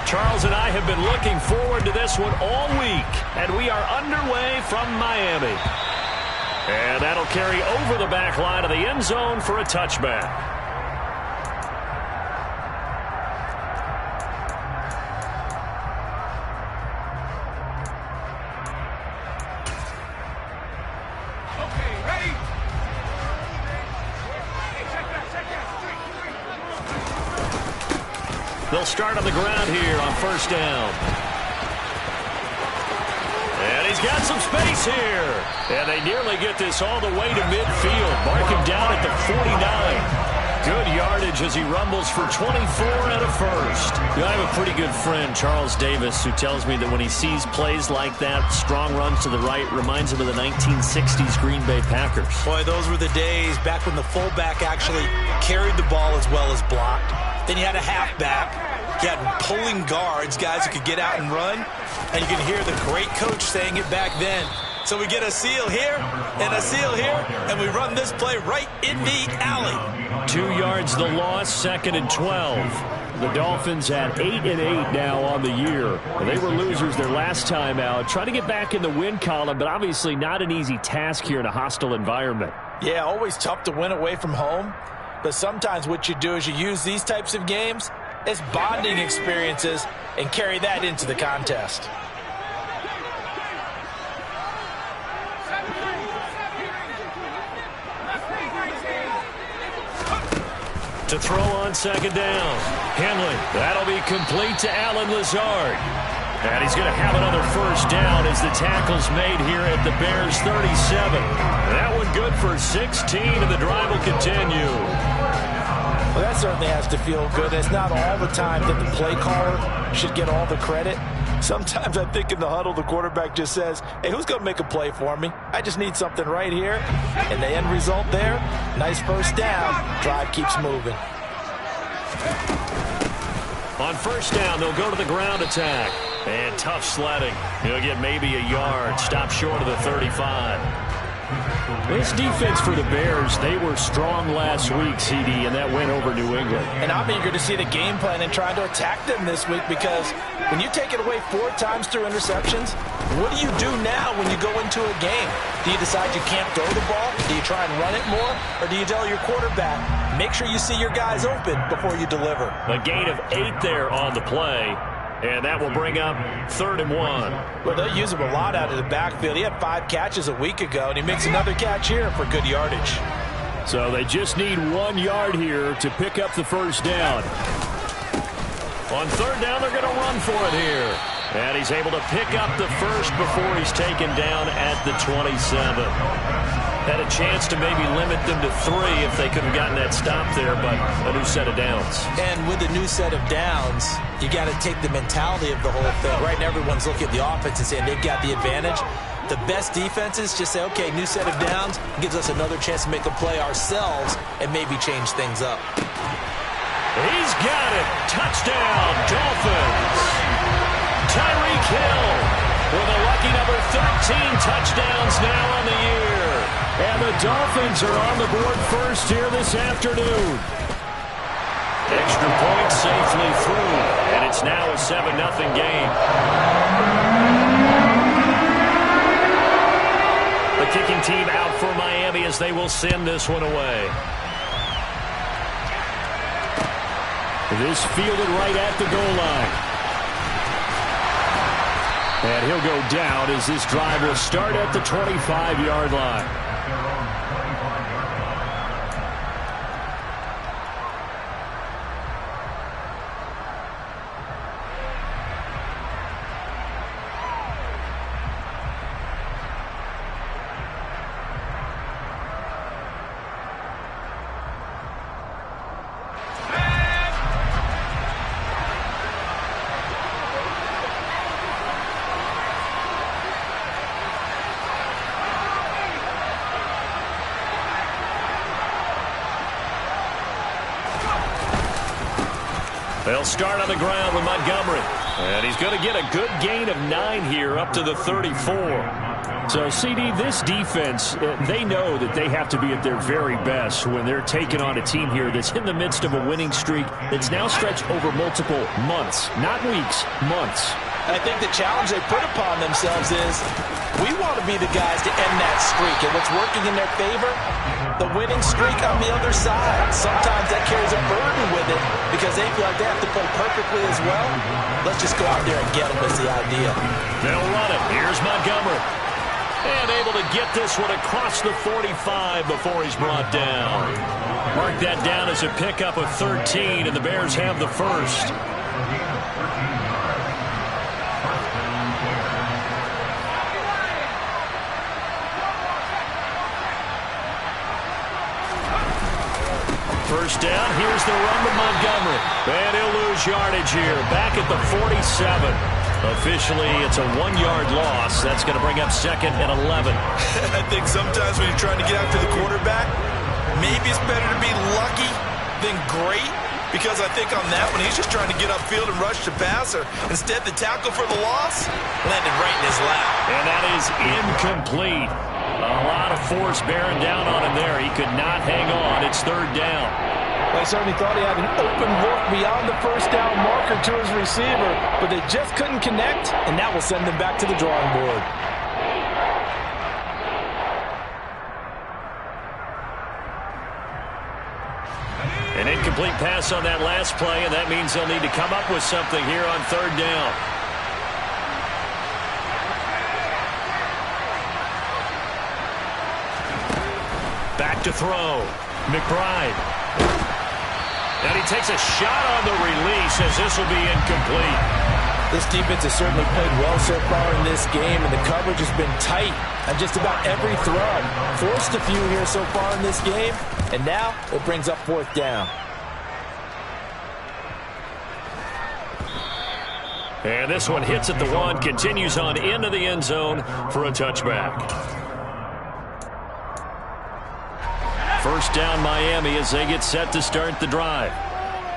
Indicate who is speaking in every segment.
Speaker 1: Charles and I have been looking forward to this one all week, and we are underway from Miami. And that'll carry over the back line of the end zone for a touchback. They'll start on the ground here on first down. And he's got some space here. And they nearly get this all the way to midfield. Mark him down at the 49. Good yardage as he rumbles for 24 and a first. I have a pretty good friend, Charles Davis, who tells me that when he sees plays like that, strong runs to the right, reminds him of the 1960s Green Bay Packers.
Speaker 2: Boy, those were the days back when the fullback actually carried the ball as well as blocked. Then you had a halfback. You had pulling guards, guys who could get out and run. And you can hear the great coach saying it back then. So we get a seal here and a seal here, and we run this play right in the alley.
Speaker 1: 2 yards the loss, 2nd and 12. The Dolphins at 8-8 now on the year. They were losers their last time out. Trying to get back in the win column, but obviously not an easy task here in a hostile environment.
Speaker 2: Yeah, always tough to win away from home. But sometimes what you do is you use these types of games as bonding experiences and carry that into the contest.
Speaker 1: To throw on 2nd down. Henley, that'll be complete to Allen Lazard. And he's going to have another first down as the tackle's made here at the Bears 37. That one good for 16, and the drive will continue.
Speaker 2: Well, that certainly has to feel good. It's not all the time that the play caller should get all the credit. Sometimes I think in the huddle, the quarterback just says, hey, who's going to make a play for me? I just need something right here. And the end result there, nice first down. Drive keeps moving.
Speaker 1: On first down, they'll go to the ground attack. And tough sledding. He'll get maybe a yard. Stop short of the 35. This defense for the Bears, they were strong last week, CD, and that went over New England.
Speaker 2: And I'm eager to see the game plan and trying to attack them this week, because when you take it away 4 times through interceptions, what do you do now when you go into a game? Do you decide you can't throw the ball? Do you try and run it more? Or do you tell your quarterback, make sure you see your guys open before you deliver?
Speaker 1: A gain of 8 there on the play. And that will bring up 3rd and 1.
Speaker 2: Well, they'll use him a lot out of the backfield. He had 5 catches a week ago, and he makes another catch here for good yardage.
Speaker 1: So they just need 1 yard here to pick up the first down. On 3rd down, they're going to run for it here. And he's able to pick up the first before he's taken down at the 27. Had a chance to maybe limit them to 3 if they could have gotten that stop there, but a new set of downs.
Speaker 2: And with a new set of downs, you got to take the mentality of the whole thing. Right now, everyone's looking at the offense and saying they've got the advantage. The best defenses just say, okay, new set of downs, gives us another chance to make a play ourselves and maybe change things up.
Speaker 1: He's got it. Touchdown, Dolphins. Tyreek Hill with a lucky number 13 touchdowns now on the year. And the Dolphins are on the board first here this afternoon. Extra point safely through, and it's now a 7-0 game. The kicking team out for Miami as they will send this one away. This fielded right at the goal line. And he'll go down as this drive will start at the 25-yard line. They'll start on the ground with Montgomery. And he's going to get a good gain of 9 here up to the 34. So, CD, this defense, they know that they have to be at their very best when they're taking on a team here that's in the midst of a winning streak that's now stretched over multiple months, not weeks, months.
Speaker 2: I think the challenge they put upon themselves is we want to be the guys to end that streak. And what's working in their favor? The winning streak on the other side. Sometimes that carries a burden with it because they feel like they have to play perfectly as well. Let's just go out there and get them is the idea.
Speaker 1: They'll run it. Here's Montgomery. And able to get this one across the 45 before he's brought down. Mark that down as a pickup of 13, and the Bears have the first. First down, here's the run to Montgomery. And he'll lose yardage here, back at the 47. Officially, it's a 1-yard loss. That's going to bring up 2nd and 11.
Speaker 2: I think sometimes when you're trying to get after the quarterback, maybe it's better to be lucky than great. Because I think on that one, he's just trying to get upfield and rush the passer. Instead, the tackle for the loss landed right in his lap.
Speaker 1: And that is incomplete. A lot of force bearing down on him there. He could not hang on. It's 3rd down.
Speaker 3: They certainly thought he had an open look beyond the first down marker to his receiver, but they just couldn't connect, and that will send them back to the drawing board.
Speaker 1: An incomplete pass on that last play, and that means they'll need to come up with something here on 3rd down. Back to throw. McBride. And he takes a shot on the release as this will be incomplete.
Speaker 3: This defense has certainly played well so far in this game, and the coverage has been tight on just about every throw. Forced a few here so far in this game, and now it brings up 4th down.
Speaker 1: And this one hits at the 1, continues on into the end zone for a touchback. First down Miami as they get set to start the drive.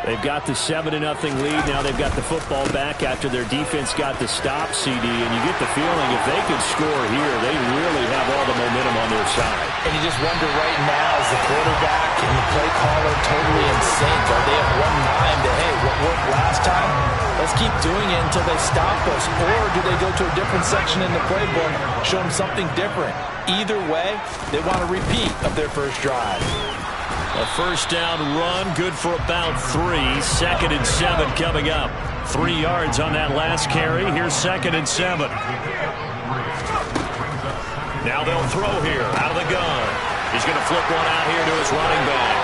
Speaker 1: They've got the 7-0 lead. Now they've got the football back after their defense got the stop, CD. And you get the feeling if they could score here, they really have all the momentum on their side.
Speaker 3: And you just wonder right now, is the quarterback and the play caller totally in sync? Are they at one mind that, hey, what worked last time, let's keep doing it until they stop us? Or do they go to a different section in the playbook, show them something different? Either way, they want a repeat of their first drive.
Speaker 1: A first down run, good for about 3. 2nd and 7 coming up. 3 yards on that last carry. Here's 2nd and 7. Now they'll throw here out of the gun. He's going to flip one out here to his running back.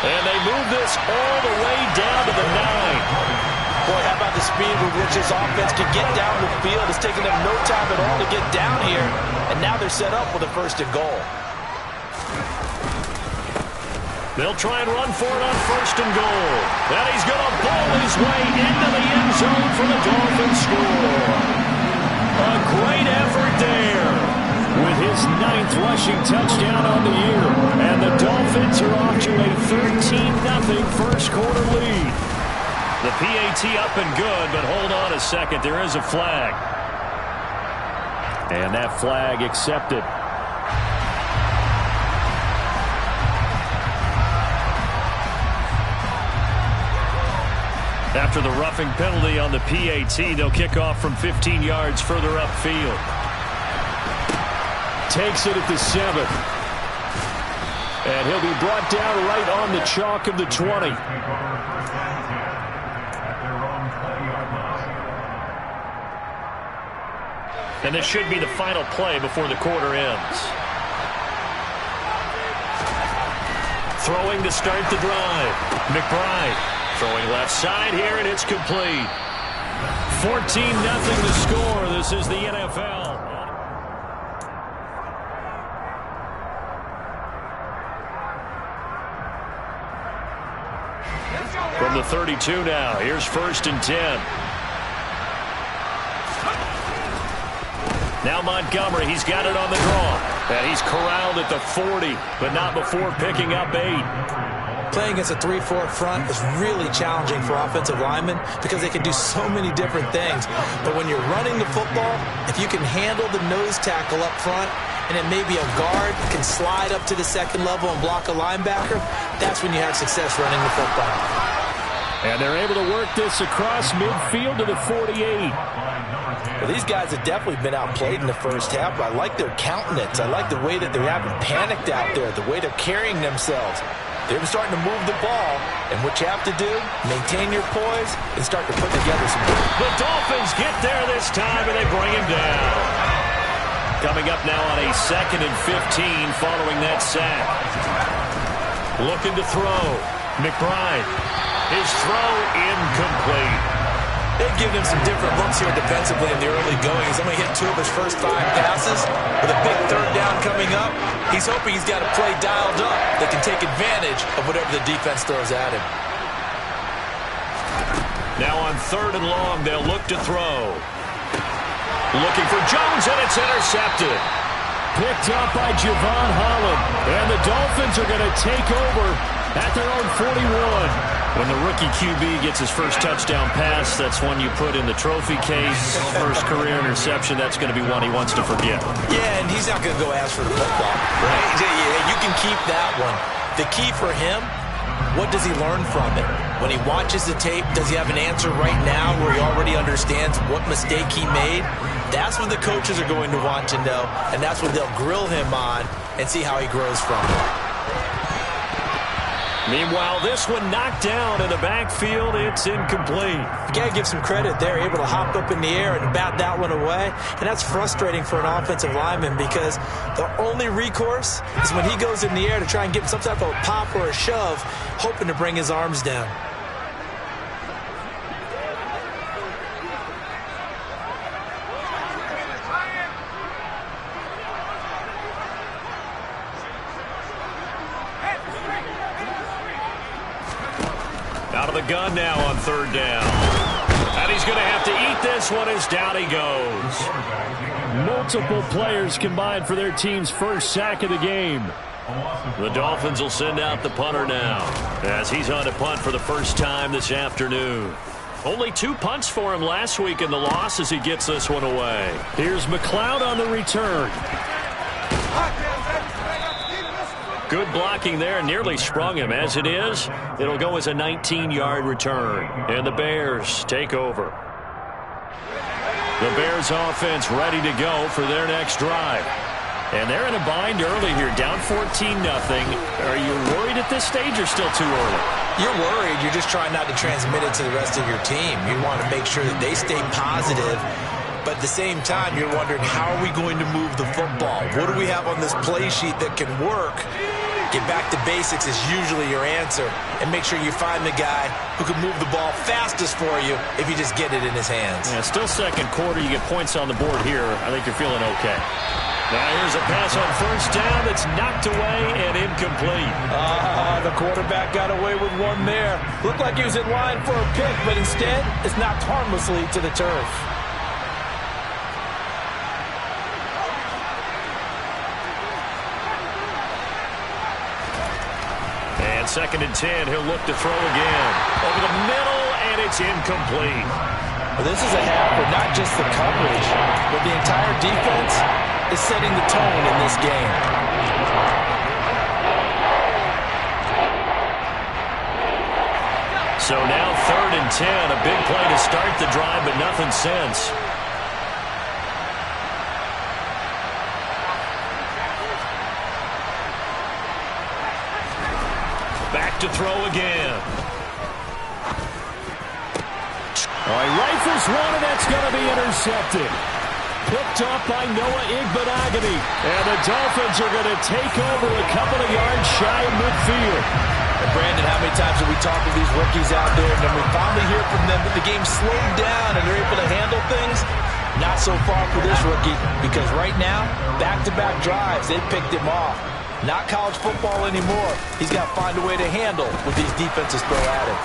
Speaker 1: And they move this all the way down to the 9.
Speaker 3: Boy, how about the speed with which this offense can get down the field? It's taken them no time at all to get down here. And now they're set up with a 1st and goal.
Speaker 1: They'll try and run for it on 1st and goal. And he's going to ball his way into the end zone for the Dolphins score. A great effort there with his 9th rushing touchdown on the year. And the Dolphins are off to a 13-0 first quarter lead. The PAT up and good, but hold on a second. There is a flag. And that flag accepted. After the roughing penalty on the PAT, they'll kick off from 15 yards further upfield. Takes it at the 7. And he'll be brought down right on the chalk of the 20. And this should be the final play before the quarter ends. Throwing to start the drive. McBride. Throwing left side here, and it's complete. 14-0 to score. This is the NFL. From the 32 now, here's 1st and 10. Now Montgomery, he's got it on the draw. And he's corralled at the 40, but not before picking up 8.
Speaker 2: playing against a 3-4 front is really challenging for offensive linemen because they can do so many different things. But when you're running the football, if you can handle the nose tackle up front, and then maybe a guard can slide up to the second level and block a linebacker, that's when you have success running the football.
Speaker 1: And they're able to work this across midfield to the 48.
Speaker 3: Well, these guys have definitely been outplayed in the first half, but I like their countenance. I like the way that they haven't panicked out there, the way they're carrying themselves. They're starting to move the ball, and what you have to do, maintain your poise and start to put together some work.
Speaker 1: The Dolphins get there this time, and they bring him down. Coming up now on a 2nd and 15 following that sack. Looking to throw. McBride. His throw incomplete.
Speaker 2: They've given him some different looks here defensively in the early going. He's only hit 2 of his first 5 passes. With a big 3rd down coming up, he's hoping he's got a play dialed up that can take advantage of whatever the defense throws at him.
Speaker 1: Now on 3rd and long, they'll look to throw. Looking for Jones, and it's intercepted. Picked up by Javon Holland. And the Dolphins are going to take over at their own 41. When the rookie QB gets his first touchdown pass, that's one you put in the trophy case. First career interception, that's going to be one he wants to forget.
Speaker 2: Yeah, and he's not going to go ask for the football. Right? You can keep that one. The key for him, what does he learn from it? When he watches the tape, does he have an answer right now where he already understands what mistake he made? That's what the coaches are going to want to know, and that's what they'll grill him on and see how he grows from it.
Speaker 1: Meanwhile, this one knocked down in the backfield. It's incomplete.
Speaker 2: You got to give some credit. They're able to hop up in the air and bat that one away, and that's frustrating for an offensive lineman because the only recourse is when he goes in the air to try and get some type of a pop or a shove, hoping to bring his arms down.
Speaker 1: Out of the gun now on 3rd down. And he's going to have to eat this one as down he goes. Multiple players combined for their team's first sack of the game. The Dolphins will send out the punter now as he's on to punt for the first time this afternoon. Only 2 punts for him last week in the loss as he gets this one away. Here's McLeod on the return. Good blocking there, nearly sprung him. As it is, it'll go as a 19-yard return. And the Bears take over. The Bears offense ready to go for their next drive. And they're in a bind early here, down 14-0. Are you worried at this stage or still too early?
Speaker 2: You're worried. You're just trying not to transmit it to the rest of your team. You want to make sure that they stay positive. But at the same time, you're wondering, how are we going to move the football? What do we have on this play sheet that can work? Get back to basics is usually your answer. And make sure you find the guy who can move the ball fastest for you if you just get it in his hands.
Speaker 1: Yeah, still second quarter. You get points on the board here. I think you're feeling okay. Now here's a pass on 1st down that's knocked away and incomplete.
Speaker 3: The quarterback got away with one there. Looked like he was in line for a pick, but instead it's knocked harmlessly to the turf.
Speaker 1: And 2nd and 10, he'll look to throw again. Over the middle, and it's incomplete.
Speaker 3: Well, this is a half where not just the coverage, but the entire defense is setting the tone in this game.
Speaker 1: So now 3rd and 10, a big play to start the drive, but nothing since. Back to throw again. Oh, he rifles one, and that's going to be intercepted. Picked up by Noah Igbenogany. And the Dolphins are going to take over a couple of yards shy of midfield.
Speaker 3: And Brandon, how many times have we talked to these rookies out there, and then we finally hear from them that the game slowed down and they're able to handle things? Not so far for this rookie, because right now, back-to-back drives, they picked him off. Not college football anymore. He's got to find a way to handle what these defenses throw at him.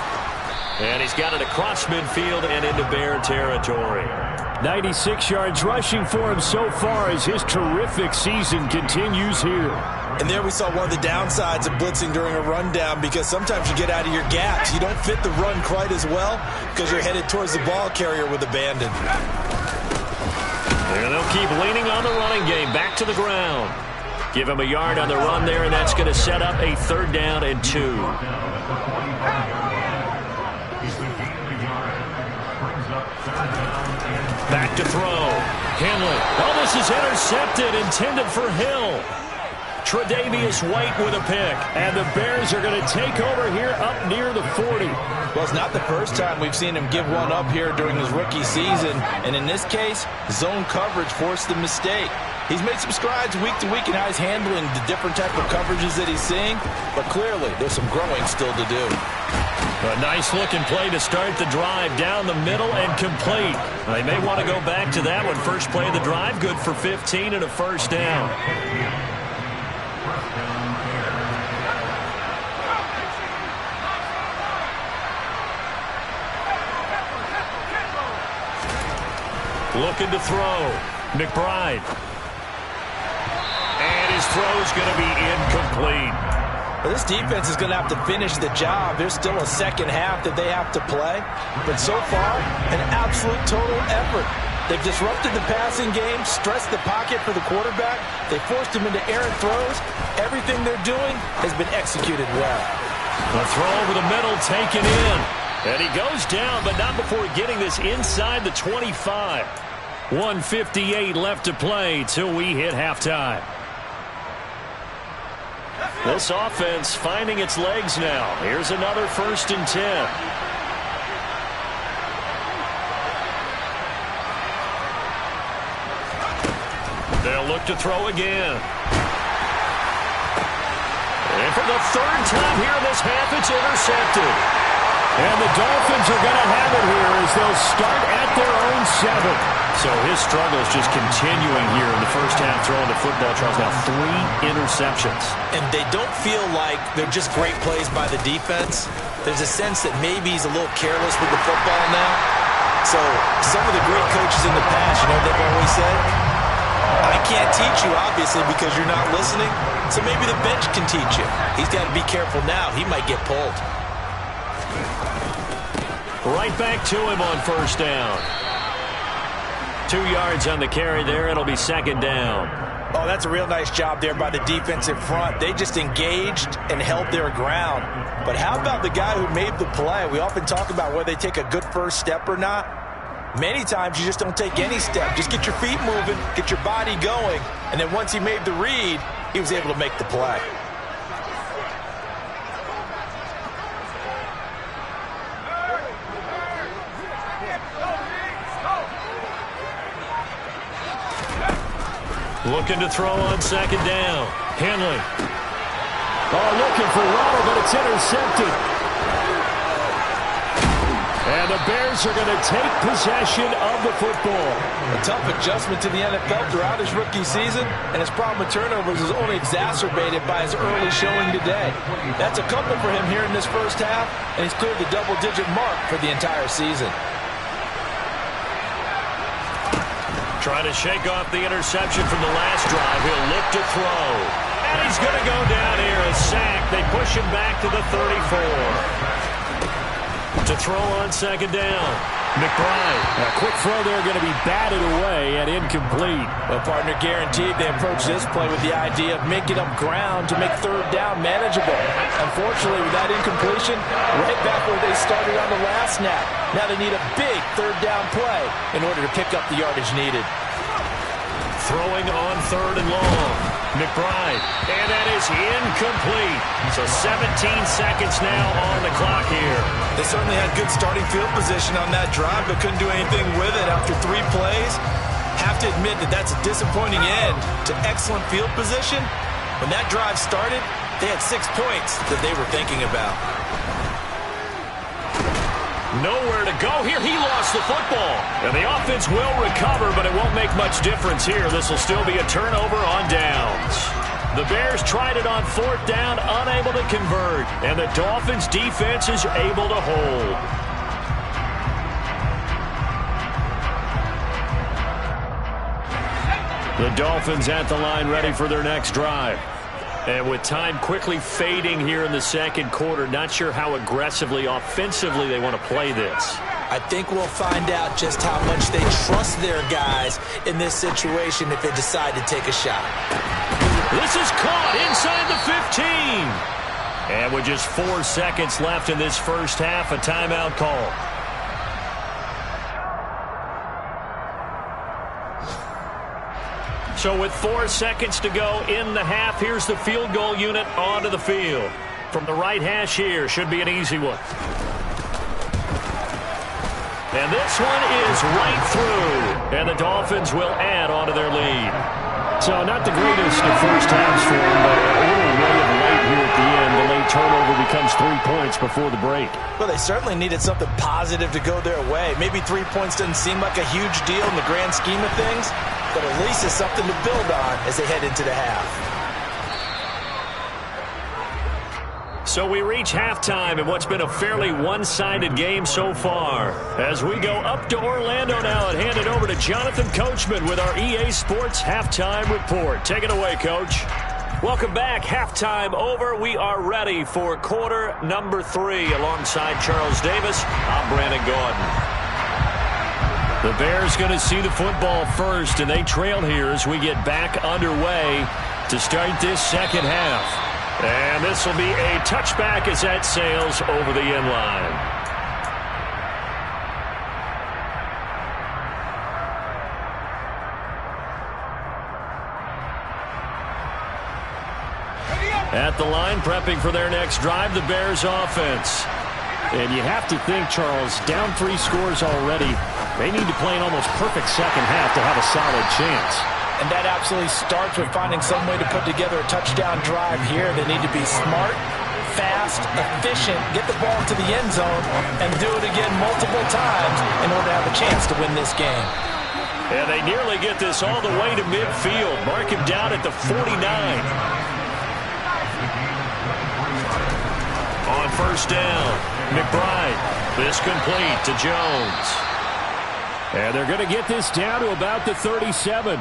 Speaker 1: And he's got it across midfield and into Bear territory. 96 yards rushing for him so far as his terrific season continues here.
Speaker 2: And there we saw one of the downsides of blitzing during a rundown, because sometimes you get out of your gaps. You don't fit the run quite as well because you're headed towards the ball carrier with abandon.
Speaker 1: And they'll keep leaning on the running game. Back to the ground. Give him a yard on the run there, and that's going to set up a 3rd down and 2. Back to throw. Henley. Oh, this is intercepted, intended for Hill. Tre'Davious White with a pick, and the Bears are going to take over here up near the 40.
Speaker 3: Well, it's not the first time we've seen him give one up here during his rookie season, and in this case, zone coverage forced the mistake. He's made some strides week to week in how he's handling the different type of coverages that he's seeing, but clearly there's some growing still to do.
Speaker 1: A nice-looking play to start the drive down the middle and complete. They may want to go back to that one. First play of the drive, good for 15 and a 1st down. Looking to throw. McBride. And his throw's going to be incomplete.
Speaker 3: Well, this defense is going to have to finish the job. There's still a second half that they have to play. But so far, an absolute total effort. They've disrupted the passing game, stressed the pocket for the quarterback. They forced him into errant throws. Everything they're doing has been executed well.
Speaker 1: A throw over the middle taken in. And he goes down, but not before getting this inside the 25. 1:58 left to play till we hit halftime. This offense finding its legs now. Here's another 1st and 10. They'll look to throw again. And for the 3rd time here in this half, it's intercepted. And the Dolphins are going to have it here as they'll start at their own 7. So his struggle is just continuing here in the first half, throwing the football. Charles, now 3 interceptions.
Speaker 2: And they don't feel like they're just great plays by the defense. There's a sense that maybe he's a little careless with the football now. So some of the great coaches in the past, they've always said, I can't teach you, obviously, because you're not listening. So maybe the bench can teach you. He's got to be careful now. He might get pulled.
Speaker 1: Right back to him on 1st down. 2 yards on the carry there. It'll be 2nd down.
Speaker 3: Oh, that's a real nice job there by the defensive front. They just engaged and held their ground. But how about the guy who made the play? We often talk about whether they take a good first step or not. Many times you just don't take any step. Just get your feet moving, get your body going, and then once he made the read, he was able to make the play.
Speaker 1: Looking to throw on 2nd down. Henley. Oh, looking for Waddle, but it's intercepted. And the Bears are going to take possession of the football.
Speaker 3: A tough adjustment to the NFL throughout his rookie season, and his problem with turnovers is only exacerbated by his early showing today. That's a couple for him here in this first half, and he's cleared the double-digit mark for the entire season.
Speaker 1: Trying to shake off the interception from the last drive. He'll look to throw. And he's going to go down here, a sack. They push him back to the 34. To throw on 2nd down. McBride. A quick throw there, going to be batted away and incomplete.
Speaker 3: Well, partner, guaranteed they approach this play with the idea of making up ground to make 3rd down manageable. Unfortunately, with that incompletion, right back where they started on the last snap. Now they need a big 3rd down play in order to pick up the yardage needed.
Speaker 1: Throwing on 3rd and long. McBride. And that is incomplete. So 17 seconds now on the clock here.
Speaker 2: They certainly had good starting field position on that drive, but couldn't do anything with it after 3 plays. Have to admit that that's a disappointing end to excellent field position. When that drive started, they had 6 points that they were thinking about.
Speaker 1: Nowhere to go here. He lost the football. And the offense will recover, but it won't make much difference here. This will still be a turnover on downs. The Bears tried it on 4th down, unable to convert. And the Dolphins defense is able to hold. The Dolphins at the line ready for their next drive. And with time quickly fading here in the second quarter, not sure how aggressively, offensively they want to play this.
Speaker 2: I think we'll find out just how much they trust their guys in this situation if they decide to take a shot.
Speaker 1: This is caught inside the 15. And with just 4 seconds left in this first half, a timeout call. So with 4 seconds to go in the half, here's the field goal unit onto the field. From the right hash here, should be an easy one. And this one is right through. And the Dolphins will add onto their lead. So not the greatest of first halves for them, but a little way of late here at the end. The late turnover becomes 3 points before the break.
Speaker 2: Well, they certainly needed something positive to go their way. Maybe 3 points doesn't seem like a huge deal in the grand scheme of things, but at least it's something to build on as they head into the half.
Speaker 1: So we reach halftime in what's been a fairly one-sided game so far. As we go up to Orlando now and hand it over to Jonathan Coachman with our EA Sports Halftime Report. Take it away, Coach. Welcome back. Halftime over. We are ready for quarter number 3. Alongside Charles Davis, I'm Brandon Gordon. The Bears going to see the football first, and they trail here as we get back underway to start this second half. And this will be a touchback as that sails over the end line. At the line, prepping for their next drive, the Bears offense.
Speaker 4: And you have to think, Charles, down 3 scores already. They need to play an almost perfect second half to have a solid chance.
Speaker 3: And that absolutely starts with finding some way to put together a touchdown drive here. They need to be smart, fast, efficient, get the ball to the end zone, and do it again multiple times in order to have a chance to win this game.
Speaker 1: And they nearly get this all the way to midfield. Mark him down at the 49. On first down, McBride. This complete to Jones.
Speaker 4: And they're going to get this down to about the 37.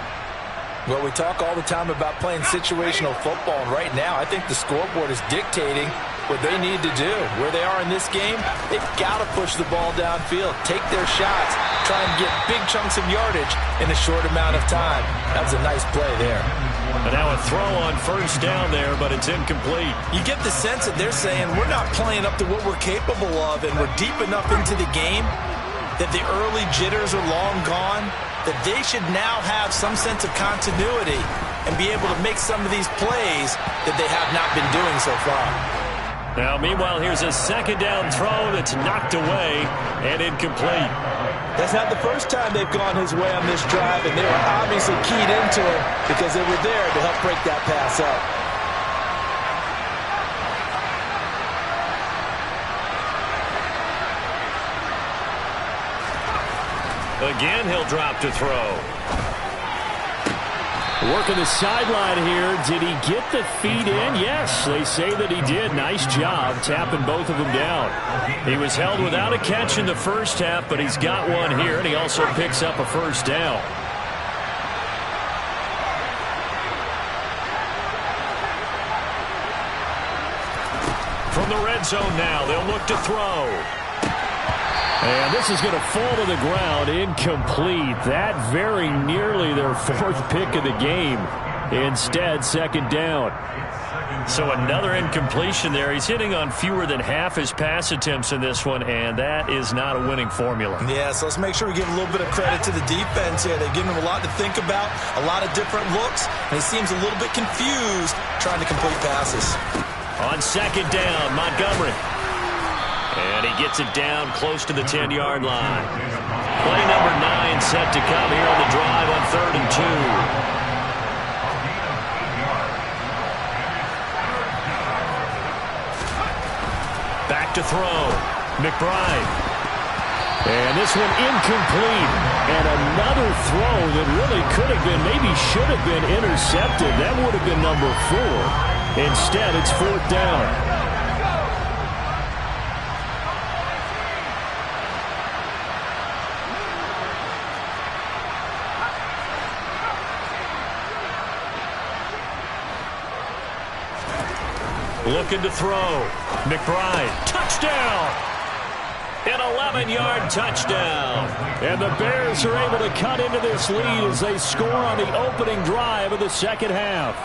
Speaker 3: Well, we talk all the time about playing situational football, and right now I think the scoreboard is dictating what they need to do. Where they are in this game, they've got to push the ball downfield, take their shots, try and get big chunks of yardage in a short amount of time. That was a nice play there.
Speaker 1: And now a throw on first down there, but it's incomplete.
Speaker 2: You get the sense that they're saying we're not playing up to what we're capable of, and we're deep enough into the game that the early jitters are long gone, that they should now have some sense of continuity and be able to make some of these plays that they have not been doing so far.
Speaker 1: Now, meanwhile, here's a second down throw that's knocked away and incomplete.
Speaker 2: That's not the first time they've gone his way on this drive, and they were obviously keyed into it because they were there to help break that pass up.
Speaker 1: Again, he'll drop to throw.
Speaker 4: Working the sideline here. Did he get the feet in? Yes, they say that he did. Nice job tapping both of them down.
Speaker 1: He was held without a catch in the first half, but he's got one here, and he also picks up a first down. From the red zone now, they'll look to throw.
Speaker 4: And this is going to fall to the ground, incomplete. That very nearly their 4th pick of the game. Instead, second down.
Speaker 1: So another incompletion there. He's hitting on fewer than half his pass attempts in this one, and that is not a winning formula.
Speaker 2: Yeah, so let's make sure we give a little bit of credit to the defense here. They've given him a lot to think about, a lot of different looks, and he seems a little bit confused trying to complete passes.
Speaker 1: On second down, Montgomery. And he gets it down close to the 10-yard line. Play number 9 set to come here on the drive on 3rd and 2. Back to throw. McBride.
Speaker 4: And this one incomplete. And another throw that really could have been, maybe should have been intercepted. That would have been number 4. Instead, it's 4th down.
Speaker 1: Looking to throw. McBride. Touchdown. An 11-yard touchdown. And the Bears are able to cut into this lead as they score on the opening drive of the second half.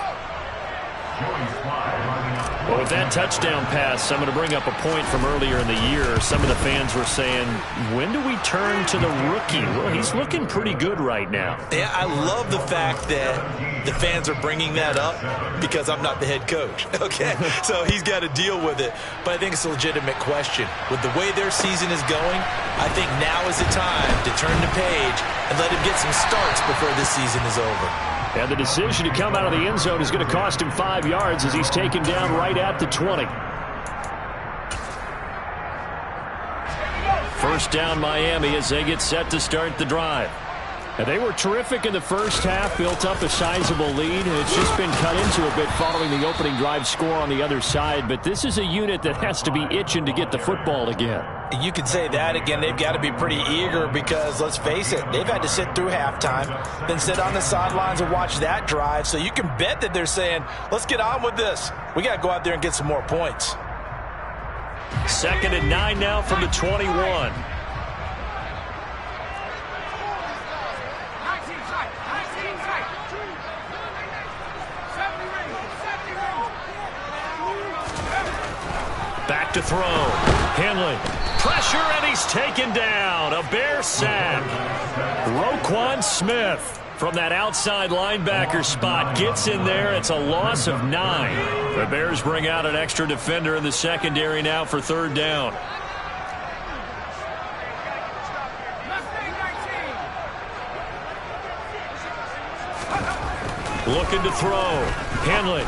Speaker 1: Well, with that touchdown pass, I'm going to bring up a point from earlier in the year. Some of the fans were saying, when do we turn to the rookie? Well, he's looking pretty good right now.
Speaker 2: Yeah, I love the fact that the fans are bringing that up because I'm not the head coach, okay? So he's got to deal with it. But I think it's a legitimate question. With the way their season is going, I think now is the time to turn the page and let him get some starts before this season is over.
Speaker 4: And the decision to come out of the end zone is going to cost him 5 yards as he's taken down right at the 20. First down Miami as they get set to start the drive. And they were terrific in the first half, built up a sizable lead. It's just been cut into a bit following the opening drive score on the other side. But this is a unit that has to be itching to get the football again.
Speaker 3: You could say that again. They've got to be pretty eager because, let's face it, they've had to sit through halftime, then sit on the sidelines and watch that drive. So you can bet that they're saying, let's get on with this. We got to go out there and get some more points.
Speaker 1: 2nd and 9 now from the 21. Back to throw. Henley. Pressure, and he's taken down. A Bear sack. Roquan Smith from that outside linebacker spot gets in there. It's a loss of 9. The Bears bring out an extra defender in the secondary now for 3rd down. Looking to throw. Henley.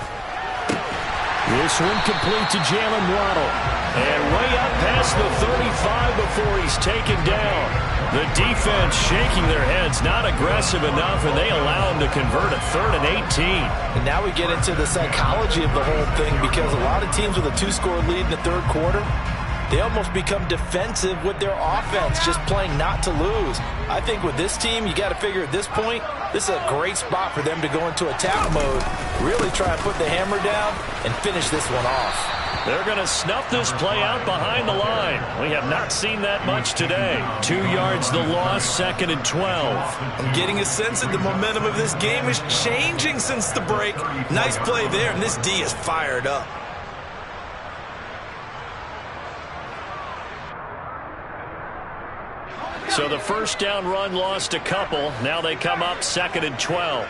Speaker 1: This one complete to Jalen Waddle. And way up past the 35 before he's taken down. The defense shaking their heads, not aggressive enough, and they allow him to convert a 3rd and 18.
Speaker 3: And now we get into the psychology of the whole thing because a lot of teams with a 2-score lead in the 3rd quarter, they almost become defensive with their offense, just playing not to lose. I think with this team, you got to figure at this point, this is a great spot for them to go into attack mode, really try and put the hammer down and finish this one off.
Speaker 1: They're going to snuff this play out behind the line. We have not seen that much today. 2 yards the loss, 2nd and 12.
Speaker 2: I'm getting a sense that the momentum of this game is changing since the break. Nice play there, and this D is fired up.
Speaker 1: So the first down run lost a couple. Now they come up 2nd and 12.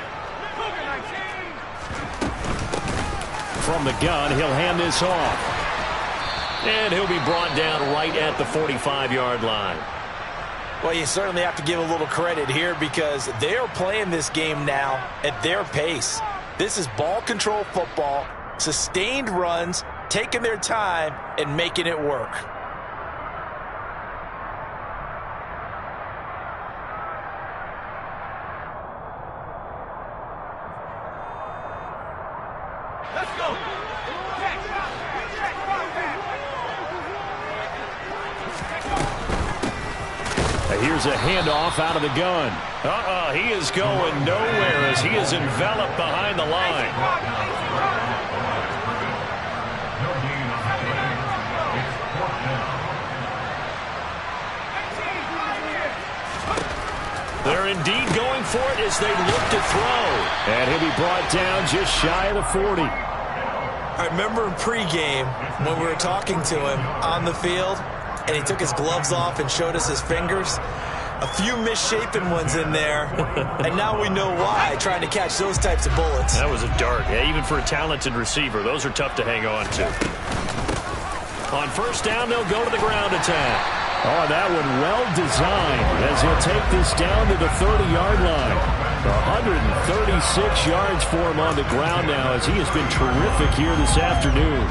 Speaker 1: From the gun, he'll hand this off. And he'll be brought down right at the 45-yard line.
Speaker 3: Well, you certainly have to give a little credit here because they're playing this game now at their pace. This is ball control football, sustained runs, taking their time, and making it work.
Speaker 4: Here's a handoff out of the gun.
Speaker 1: He is going nowhere as he is enveloped behind the line. They're indeed going for it as they look to throw.
Speaker 4: And he'll be brought down just shy of the 40.
Speaker 2: I remember in pregame when we were talking to him on the field, and he took his gloves off and showed us his fingers. A few misshapen ones in there, and now we know why, trying to catch those types of bullets.
Speaker 1: That was a dart. Yeah, even for a talented receiver, those are tough to hang on to. On first down, they'll go to the ground attack.
Speaker 4: Oh, that one well designed as he'll take this down to the 30-yard line. 136 yards for him on the ground now as he has been terrific here this afternoon.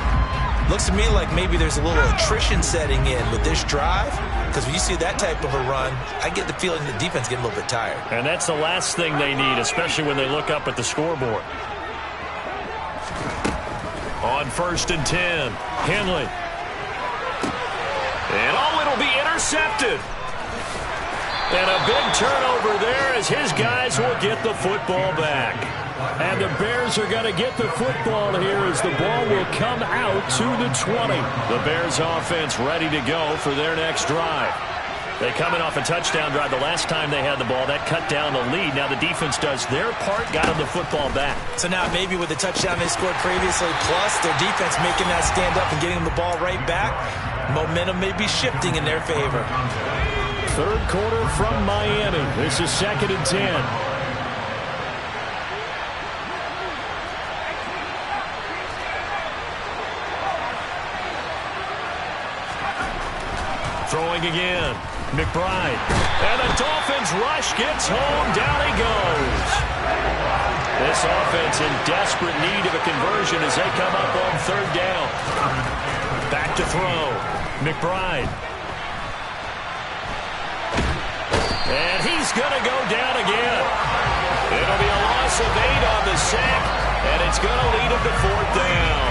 Speaker 2: Looks to me like maybe there's a little attrition setting in with this drive, because when you see that type of a run, I get the feeling the defense getting a little bit tired.
Speaker 1: And that's the last thing they need, especially when they look up at the scoreboard. On 1st and 10, Henley. And it'll be intercepted. And a big turnover there as his guys will get the football back.
Speaker 4: And the Bears are going to get the football here as the ball will come out to the 20.
Speaker 1: The Bears offense ready to go for their next drive. They come in off a touchdown drive the last time they had the ball. That cut down the lead. Now the defense does their part, got them the football back.
Speaker 2: So now maybe with the touchdown they scored previously, plus their defense making that stand up and getting them the ball right back, momentum may be shifting in their favor.
Speaker 4: Third quarter from Miami. This is 2nd and 10.
Speaker 1: Throwing again. McBride. And the Dolphins rush gets home. Down he goes. This offense in desperate need of a conversion as they come up on 3rd down. Back to throw. McBride. And he's going to go down again. It'll be a loss of 8 on the sack, and it's going to lead him to 4th down.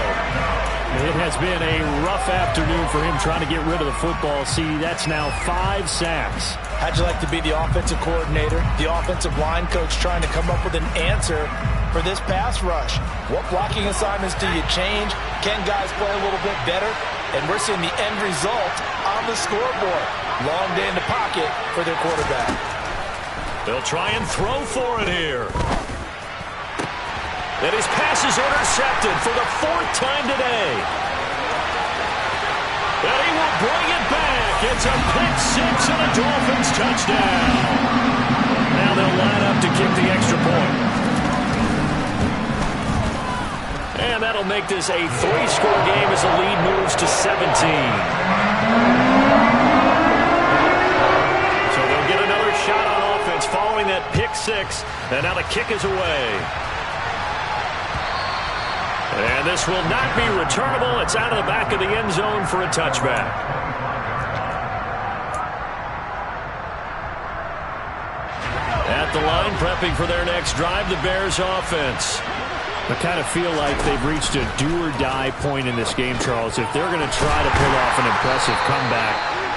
Speaker 4: It has been a rough afternoon for him trying to get rid of the football. See, that's now 5 sacks.
Speaker 2: How'd you like to be the offensive coordinator, the offensive line coach trying to come up with an answer for this pass rush? What blocking assignments do you change? Can guys play a little bit better? And we're seeing the end result on the scoreboard. Long day in the pocket for their quarterback.
Speaker 1: They'll try and throw for it here. And his pass is intercepted for the 4th time today. And he will bring it back. It's a pick 6 and a Dolphins touchdown. Now they'll line up to kick the extra point. And that'll make this a 3-score game as the lead moves to 17. So they'll get another shot on offense following that pick 6. And now the kick is away. And this will not be returnable. It's out of the back of the end zone for a touchback. At the line, prepping for their next drive, the Bears offense.
Speaker 4: I kind of feel like they've reached a do-or-die point in this game, Charles. If they're going to try to pull off an impressive comeback,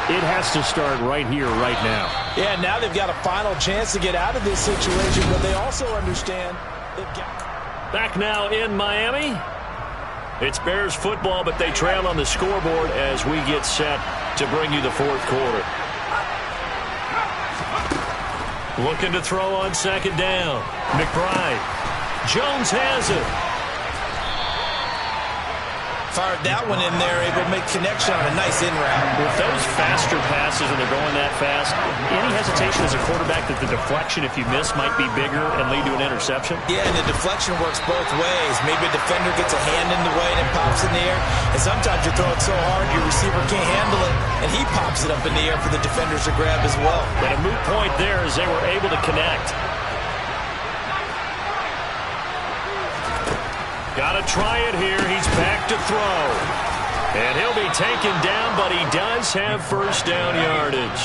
Speaker 4: it has to start right here, right now.
Speaker 2: Yeah, now they've got a final chance to get out of this situation, but they also understand they've got...
Speaker 1: Back now in Miami. It's Bears football, but they trail on the scoreboard as we get set to bring you the 4th quarter. Looking to throw on 2nd down. McBride. Jones has it.
Speaker 2: Fired that one in there, able to make connection on a nice in route.
Speaker 1: With those faster passes and they're going that fast, any hesitation as a quarterback that the deflection, if you miss, might be bigger and lead to an interception?
Speaker 2: Yeah, and the deflection works both ways. Maybe a defender gets a hand in the way and it pops in the air. And sometimes you throw it so hard your receiver can't handle it, and he pops it up in the air for the defenders to grab as well.
Speaker 1: And a moot point there as they were able to connect. Got to try it here. He's back to throw. And he'll be taken down, but he does have 1st down yardage.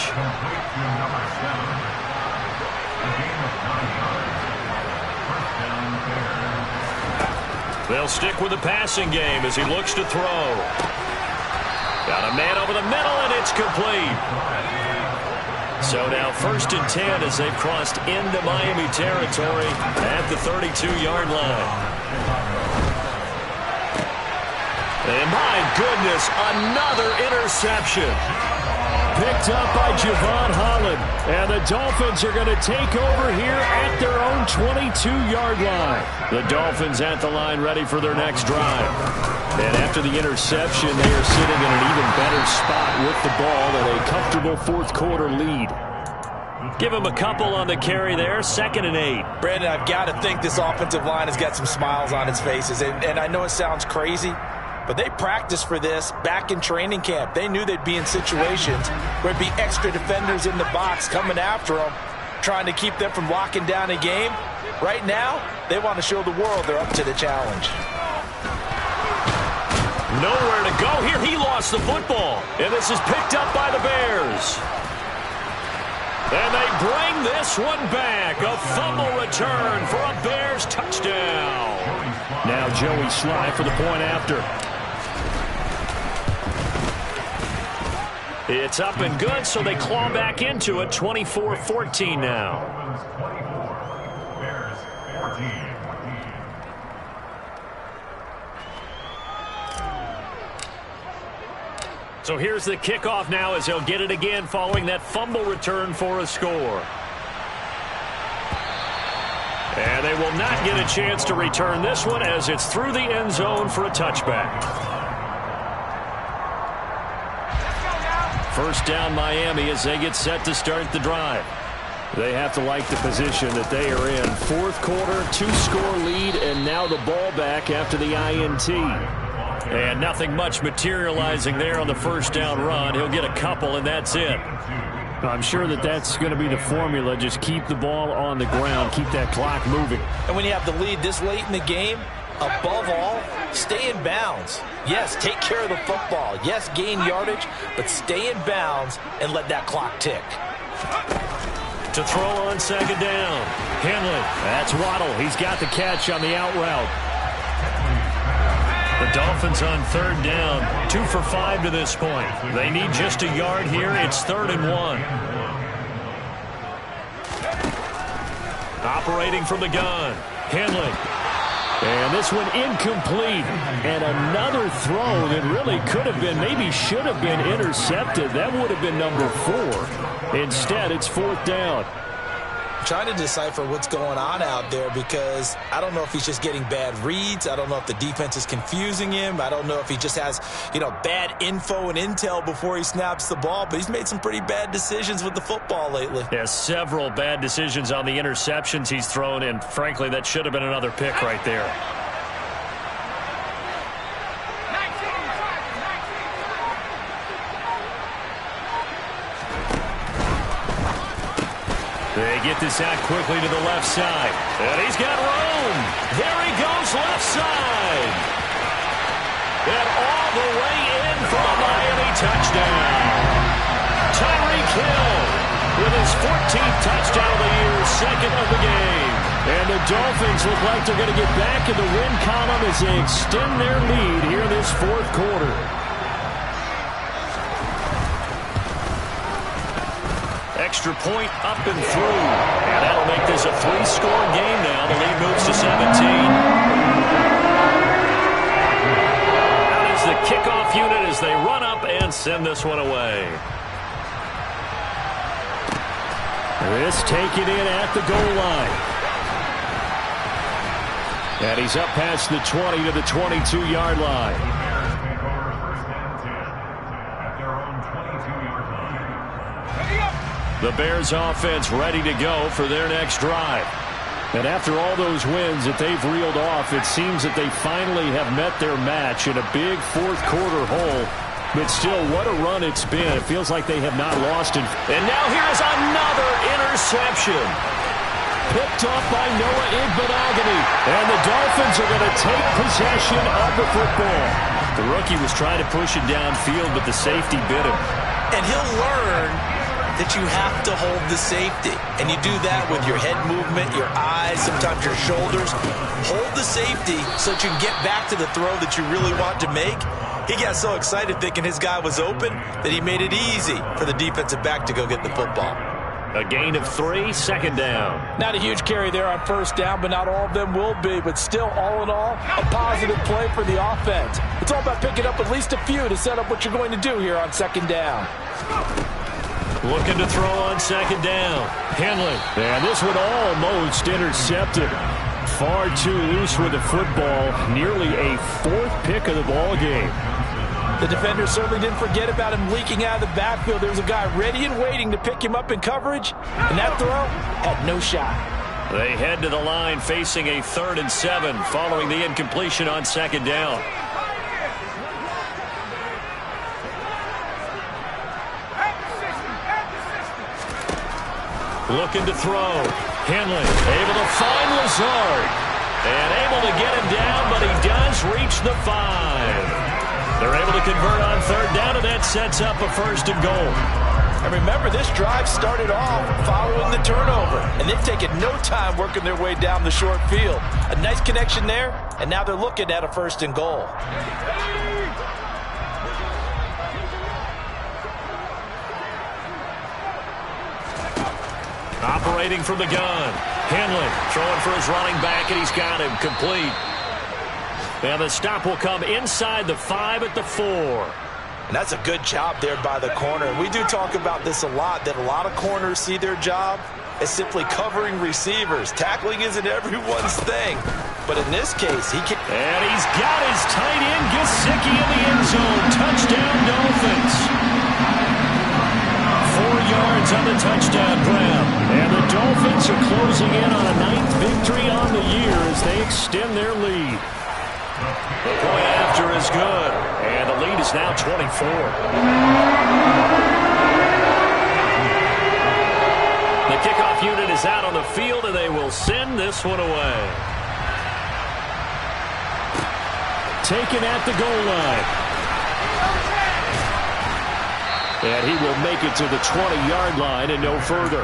Speaker 1: They'll stick with the passing game as he looks to throw. Got a man over the middle, and it's complete. So now 1st and 10 as they've crossed into Miami territory at the 32-yard line. And my goodness, another interception.
Speaker 4: Picked up by Javon Holland. And the Dolphins are going to take over here at their own 22-yard line.
Speaker 1: The Dolphins at the line ready for their next drive. And after the interception, they are sitting in an even better spot with the ball at a comfortable 4th quarter lead. Give him a couple on the carry there, 2nd and 8.
Speaker 2: Brandon, I've got to think this offensive line has got some smiles on its faces. And I know it sounds crazy, but they practiced for this back in training camp. They knew they'd be in situations where there'd be extra defenders in the box coming after them, trying to keep them from locking down a game. Right now, they want to show the world they're up to the challenge.
Speaker 1: Nowhere to go here. He lost the football. And this is picked up by the Bears. And they bring this one back. A fumble return for a Bears touchdown.
Speaker 4: Now Joey Sly for the point after.
Speaker 1: It's up and good, so they claw back into it, 24-14 now. So here's the kickoff now as he'll get it again following that fumble return for a score. And they will not get a chance to return this one as it's through the end zone for a touchback. First down Miami as they get set to start the drive. They have to like the position that they are in. Fourth quarter, 2-score lead, and now the ball back after the INT. And nothing much materializing there on the first down run. He'll get a couple, and that's it. I'm sure that that's going to be the formula. Just keep the ball on the ground. Keep that clock moving.
Speaker 3: And when you have the lead this late in the game, above all, stay in bounds. Yes, take care of the football. Yes, gain yardage, but stay in bounds and let that clock tick.
Speaker 1: To throw on second down. Henley. That's Waddle. He's got the catch on the out route. The Dolphins on third down, 2 for 5 to this point. They need just a yard here. It's 3rd and 1. Operating from the gun, Henley. And this one incomplete. And another throw that really could have been, maybe should have been intercepted. That would have been number 4. Instead, it's 4th down.
Speaker 2: Trying to decipher what's going on out there because I don't know if he's just getting bad reads. I don't know if the defense is confusing him. I don't know if he just has, bad info and intel before he snaps the ball. But he's made some pretty bad decisions with the football lately.
Speaker 1: Yeah, several bad decisions on the interceptions he's thrown, and frankly, that should have been another pick right there. They get this out quickly to the left side. And he's got room. There he goes left side. And all the way in for a Miami touchdown. Tyreek Hill with his 14th touchdown of the year, 2nd of the game. And the Dolphins look like they're going to get back in the win column as they extend their lead here in this 4th quarter. Extra point up and through. And that'll make this a 3-score game now. The lead moves to 17. Out is the kickoff unit as they run up and send this one away. This taken in at the goal line. And he's up past the 20 to the 22-yard line. The Bears offense ready to go for their next drive. And after all those wins that they've reeled off, it seems that they finally have met their match in a big 4th quarter hole. But still, what a run it's been. It feels like they have not lost it. And now here's another interception. Picked off by Noah Igbenogany. And the Dolphins are going to take possession of the football. The rookie was trying to push it downfield, but the safety bit him.
Speaker 2: And he'll learn that you have to hold the safety. And you do that with your head movement, your eyes, sometimes your shoulders. Hold the safety so that you can get back to the throw that you really want to make. He got so excited thinking his guy was open that he made it easy for the defensive back to go get the football.
Speaker 1: A gain of 3, 2nd down.
Speaker 3: Not a huge carry there on first down, but not all of them will be. But still, all in all, a positive play for the offense. It's all about picking up at least a few to set up what you're going to do here on 2nd down.
Speaker 1: Looking to throw on 2nd down. Henley. And this one almost intercepted. Far too loose with the football. Nearly a 4th pick of the ball game.
Speaker 3: The defender certainly didn't forget about him leaking out of the backfield. There was a guy ready and waiting to pick him up in coverage. And that throw had no shot.
Speaker 1: They head to the line facing a 3rd and 7 following the incompletion on 2nd down. Looking to throw. Henley able to find Lazard. And able to get him down, but he does reach the 5. They're able to convert on 3rd down, and that sets up a 1st and goal.
Speaker 3: And remember, this drive started off following the turnover. And they've taken no time working their way down the short field. A nice connection there, and now they're looking at a 1st and goal.
Speaker 1: Operating from the gun. Henley throwing for his running back, and he's got him complete. And the stop will come inside the 5 at the 4.
Speaker 3: And that's a good job there by the corner. And we do talk about this a lot, that a lot of corners see their job as simply covering receivers. Tackling isn't everyone's thing. But in this case, he can.
Speaker 1: And he's got his tight end, Gesicki, in the end zone. Touchdown, Dolphins. 4 yards on the touchdown grab. And the Dolphins are closing in on a 9th victory on the year as they extend their lead. The point after is good. And the lead is now 24. The kickoff unit is out on the field, and they will send this one away. Taken at the goal line. And he will make it to the 20-yard line and no further.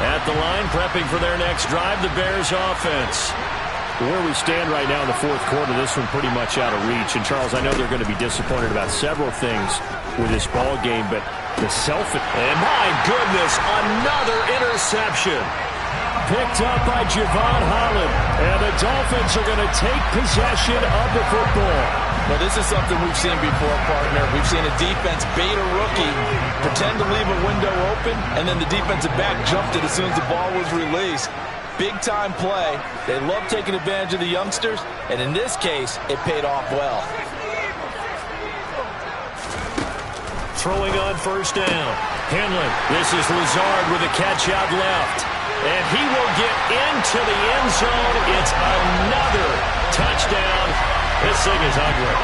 Speaker 1: At the line, prepping for their next drive, the Bears offense. Where we stand right now in the 4th quarter, this one pretty much out of reach. And, Charles, I know they're going to be disappointed about several things with this ball game, but the and my goodness, another interception. Picked up by Javon Holland. And the Dolphins are going to take possession of the football.
Speaker 3: Well, this is something we've seen before, partner. We've seen a defense bait a rookie, pretend to leave a window open, and then the defensive back jumped it as soon as the ball was released. Big-time play. They love taking advantage of the youngsters, and in this case, it paid off well.
Speaker 1: Throwing on first down. Henley. This is Lazard with a catch out left. And he will get into the end zone. It's another touchdown. This thing is ugly.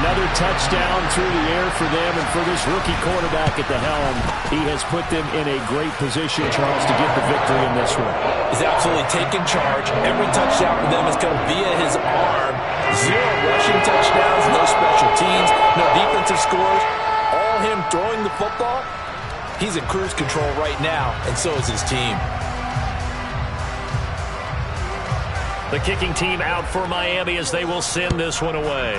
Speaker 1: Another touchdown through the air for them, and for this rookie quarterback at the helm, he has put them in a great position, Charles, to get the victory in this one.
Speaker 3: He's absolutely taken charge. Every touchdown for them has come via his arm. 0 rushing touchdowns, no special teams, no defensive scores. All him throwing the football. He's in cruise control right now, and so is his team.
Speaker 1: The kicking team out for Miami as they will send this one away.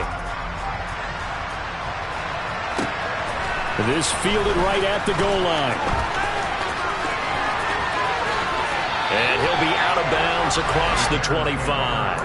Speaker 1: This fielded right at the goal line. And he'll be out of bounds across the 25.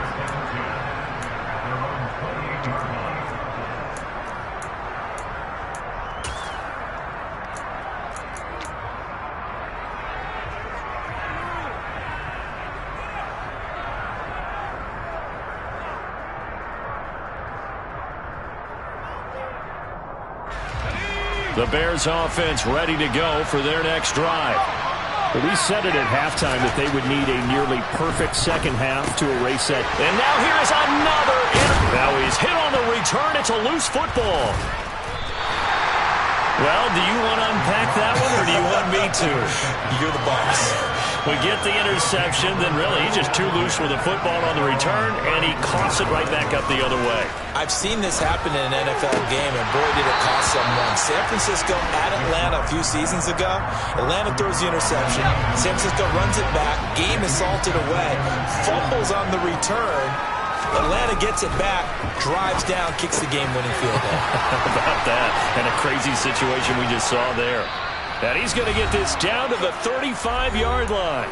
Speaker 1: The Bears offense ready to go for their next drive. Well, we said it at halftime that they would need a nearly perfect second half to erase that. And now here is another. Now he's hit on the return. It's a loose football. Well, do you want to unpack that one, or do you want me to?
Speaker 3: You're the boss.
Speaker 1: We get the interception, then really he's just too loose with the football on the return, and he coughs it right back up the other way.
Speaker 3: I've seen this happen in an NFL game, and boy, did it cost someone. San Francisco at Atlanta a few seasons ago. Atlanta throws the interception. San Francisco runs it back. Game is salted away. Fumbles on the return. Atlanta gets it back, drives down, kicks the game-winning field goal.
Speaker 1: How about that? And a crazy situation we just saw there. And he's going to get this down to the 35-yard line.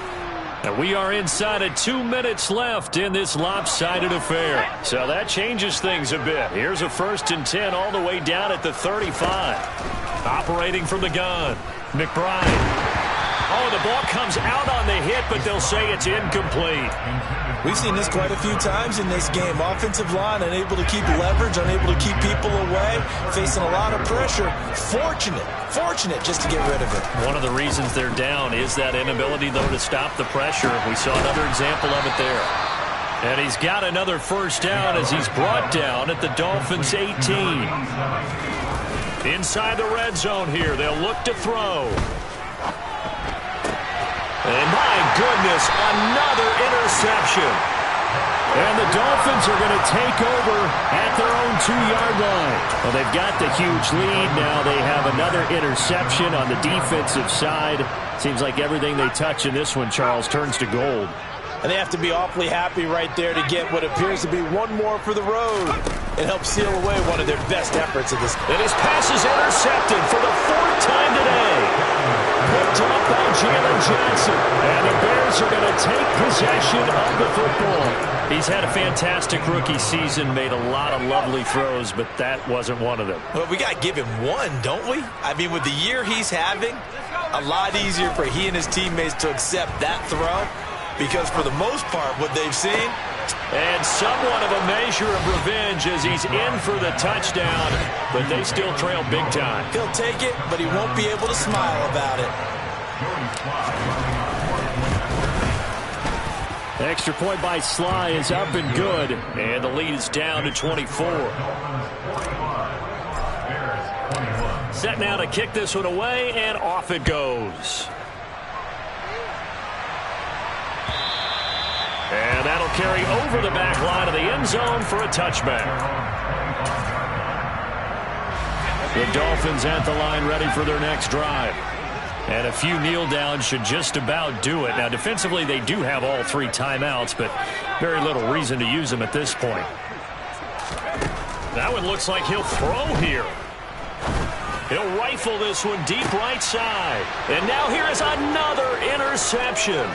Speaker 1: And we are inside of 2 minutes left in this lopsided affair. So that changes things a bit. Here's a 1st and 10 all the way down at the 35. Operating from the gun. McBride. Oh, the ball comes out on the hit, but they'll say it's incomplete.
Speaker 3: We've seen this quite a few times in this game. Offensive line unable to keep leverage, unable to keep people away, facing a lot of pressure. Fortunate just to get rid of it.
Speaker 1: One of the reasons they're down is that inability, though, to stop the pressure. We saw another example of it there. And he's got another first down as he's brought down at the Dolphins' 18. Inside the red zone here, they'll look to throw. And my goodness, another interception. And the Dolphins are going to take over at their own 2-yard line. Well, they've got the huge lead. Now they have another interception on the defensive side. Seems like everything they touch in this one, Charles, turns to gold.
Speaker 3: And they have to be awfully happy right there to get what appears to be one more for the road.
Speaker 2: and help seal away one of their best efforts of this.
Speaker 1: And his pass is intercepted for the 4th time today. Picked up by Jalen Johnson. And the Bears are going to take possession of the football. He's had a fantastic rookie season, made a lot of lovely throws, but that wasn't one of them.
Speaker 2: Well, we got to give him one, don't we? I mean, with the year he's having, a lot easier for he and his teammates to accept that throw, because for the most part, what they've seen.
Speaker 1: And somewhat of a measure of revenge as he's in for the touchdown, but they still trail big time.
Speaker 2: He'll take it, but he won't be able to smile about it.
Speaker 4: Extra point by Sly is up and good.
Speaker 1: And the lead is down to 24. Set now to kick this one away, and off it goes. And that'll carry over the back line of the end zone for a touchback. The Dolphins at the line ready for their next drive. And a few kneel downs should just about do it. Now, defensively, they do have all 3 timeouts, but very little reason to use them at this point. That one looks like he'll throw here. He'll rifle this one deep right side. And now here is another interception.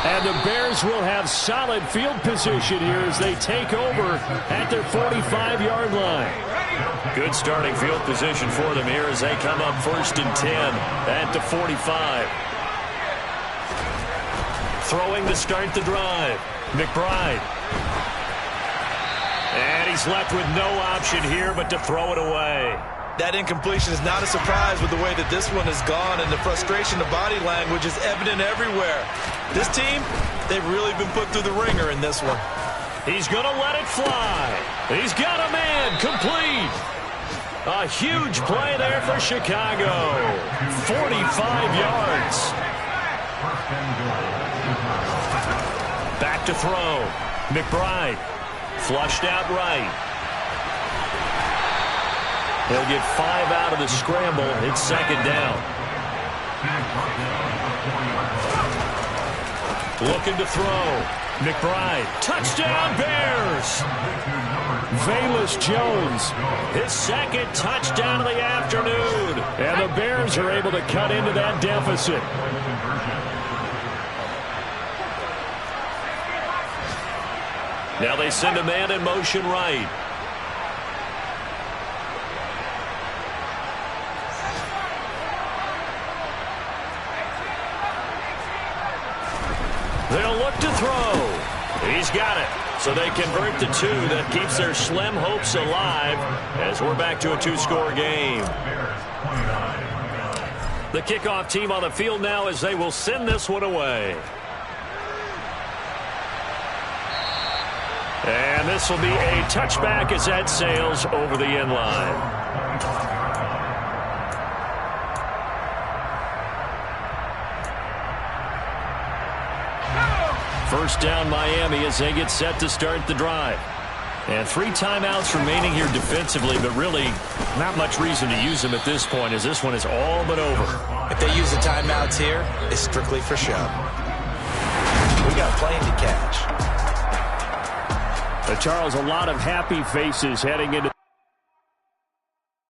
Speaker 4: And the Bears will have solid field position here as they take over at their 45-yard line.
Speaker 1: Good starting field position for them here as they come up 1st and 10 at the 45. Throwing to start the drive. McBride. And he's left with no option here but to throw it away.
Speaker 2: That incompletion is not a surprise with the way that this one has gone, and the frustration, the body language is evident everywhere. This team, they've really been put through the ringer in this one.
Speaker 1: He's going to let it fly. He's got a man complete. A huge play there for Chicago. 45 yards. Back to throw. McBride. Flushed out right. He'll get 5 out of the scramble. It's 2nd down. Looking to throw. McBride. Touchdown, Bears.
Speaker 4: Velus Jones.
Speaker 1: His 2nd touchdown of the afternoon.
Speaker 4: And the Bears are able to cut into that deficit.
Speaker 1: Now they send a man in motion right. They'll look to throw. He's got it. So they convert the 2. That keeps their slim hopes alive as we're back to a 2-score game. The kickoff team on the field now as they will send this one away. And this will be a touchback as that sails over the end line. First down Miami as they get set to start the drive. And 3 timeouts remaining here defensively, but really not much reason to use them at this point as this one is all but over.
Speaker 2: If they use the timeouts here, it's strictly for show. We got a plane to catch.
Speaker 4: Charles, a lot of happy faces heading into